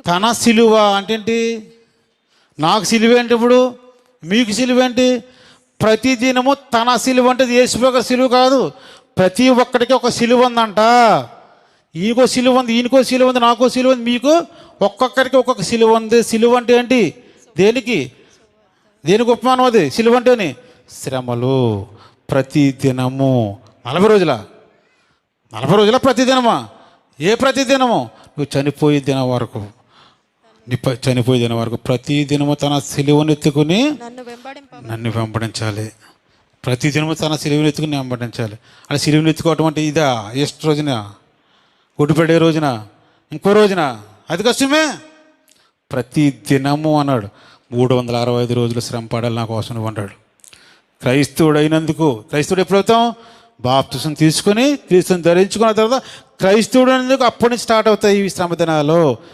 తన సిలువ అంటే ఏంటి? నాకు సిలువ ఏంటి? ఇప్పుడు మీకు సిలువ ఏంటి? ప్రతి దినము తన సిలువ అంటే యేసుప్రభు సిలువ కాదు, ప్రతి ఒక్కడికి ఒక సిలువ ఉందంట. ఈయనకో సిలువ ఉంది, ఈయనకో సిలువ ఉంది, నాకో సిలువ ఉంది, మీకు ఒక్కొక్కరికి ఒక్కొక్క సిలువ ఉంది. సిలువ అంటే ఏంటి? దేనికి ఉపమానం అది? సిలువ అంటేని శ్రమలు. ప్రతి దినము 40 రోజుల ప్రతి దినమా? ఏ ప్రతి దినము? నువ్వు చనిపోయే దినం వరకు, చనిపోయే దినం వరకు ప్రతి దినము తన సిలువను ఎత్తుకుని నన్ను వెంబడించాలి. ప్రతి దినము తన సిలువను ఎత్తుకుని వెంబడించాలి. అంటే సిలువను ఎత్తుకోవటం అంటే ఇదా? ఎస్ట్ రోజున, గుడిపడే రోజున, ఇంకో రోజున? అది కష్టమే. ప్రతి దినము అన్నాడు. 365 రోజులు శ్రమ పడాలి నా కోసం నువ్వు అన్నాడు. క్రైస్తవుడు అయినందుకు, క్రైస్తవుడు ఎప్పుడవుతాం? బాప్తిసం తీసుకుని క్రీస్తుని ధరించుకున్న తర్వాత క్రైస్తవుడు అయినందుకు అప్పటి నుంచి స్టార్ట్ అవుతాయి ఈ శ్రమ దినాలు.